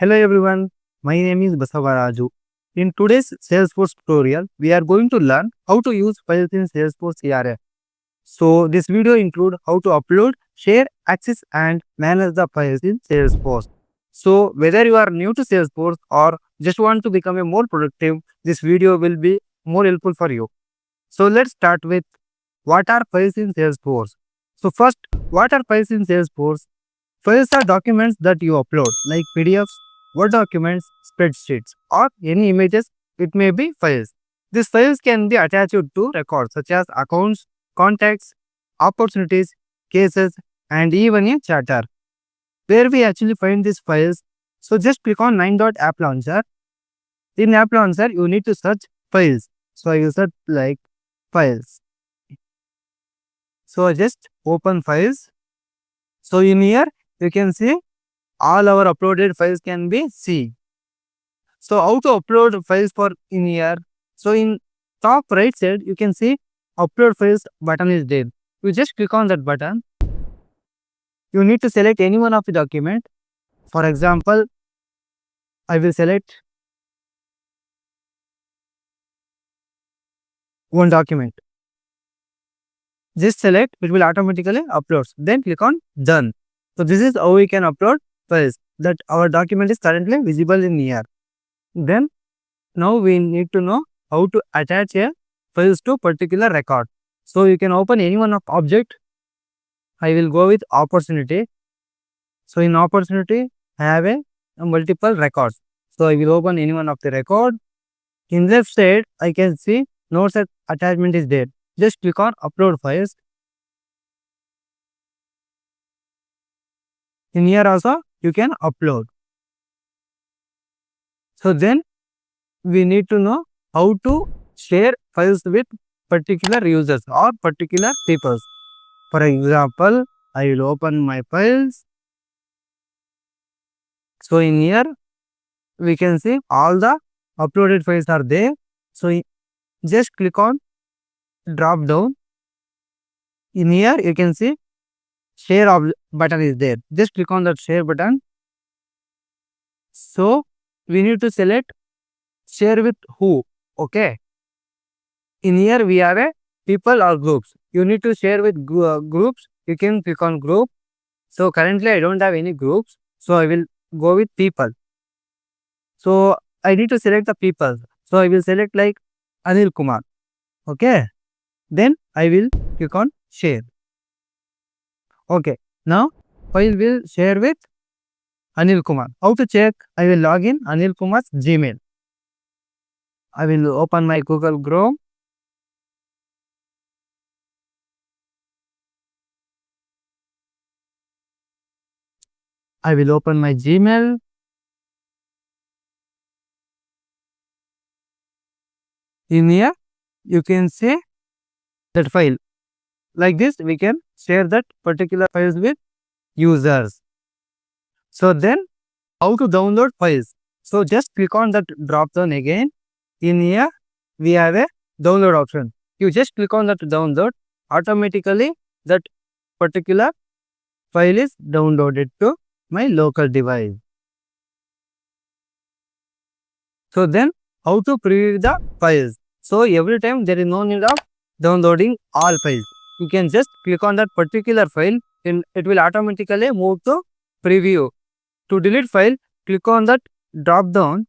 Hello everyone, my name is Basavaraju. In today's Salesforce tutorial, we are going to learn how to use files in Salesforce CRM. So this video includes how to upload, share, access and manage the files in Salesforce. So whether you are new to Salesforce or just want to become a more productive, this video will be more helpful for you. So let's start with what are files in Salesforce. So first, what are files in Salesforce? Files are documents that you upload like PDFs, Word documents, spreadsheets, or any images. It may be files. These files can be attached to records such as accounts, contacts, opportunities, cases, and even a charter. Where we actually find these files? So just click on 9.app launcher. In app launcher, you need to search files. So I will search like files. So I just open files. So in here, you can see all our uploaded files can be seen. So how to upload files for in here? So in top right side, you can see upload files button is there. You just click on that button. You need to select any one of the document. For example, I will select one document. Just select, it will automatically upload. Then click on done. So this is how we can upload files that our document is currently visible in here. Then now we need to know how to attach a files to particular record. So you can open any one of object. I will go with opportunity. So in opportunity, I have a multiple records. So I will open any one of the record. In left side, I can see notes attachment is there. Just click on upload files. In here also, you can upload. So then we need to know how to share files with particular users or particular people. For example, I will open my files. So in here, we can see all the uploaded files are there. So just click on drop down. In here, you can see share button is there. Just click on that share button. So we need to select share with who. Okay. In here, we have a people or groups. You need to share with groups. You can click on group. So currently, I don't have any groups. So I will go with people. So I need to select the people. So I will select like Anil Kumar. Okay. Then I will click on share. Okay. Now file will share with Anil Kumar. How to check? I will log in Anil Kumar's Gmail. I will open my Google Chrome. I will open my Gmail. In here, you can see that file. Like this, we can share that particular files with users. So then, how to download files? So just click on that drop down again. In here, we have a download option. You just click on that download. Automatically, that particular file is downloaded to my local device. So then, how to preview the files? So every time there is no need of downloading all files. You can just click on that particular file and it will automatically move to preview. To delete file, click on that drop down.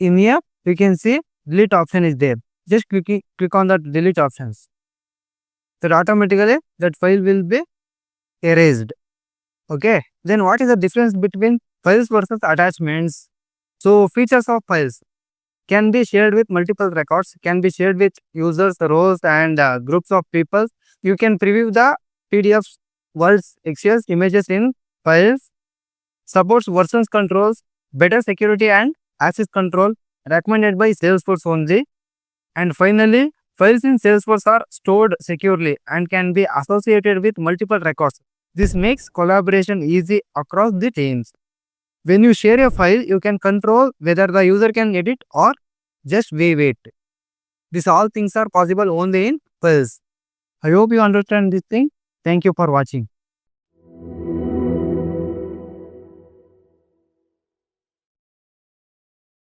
In here, you can see delete option is there. Just click on that delete options. So automatically that file will be erased. Okay. Then what is the difference between files versus attachments? So features of files can be shared with multiple records, can be shared with users, roles and groups of people. You can preview the PDFs, words, Excel, images in files. Supports versions controls, better security and access control, recommended by Salesforce only. And finally, files in Salesforce are stored securely and can be associated with multiple records. This makes collaboration easy across the teams. When you share a file, you can control whether the user can edit or just view it. These all things are possible only in files. I hope you understand this thing. Thank you for watching.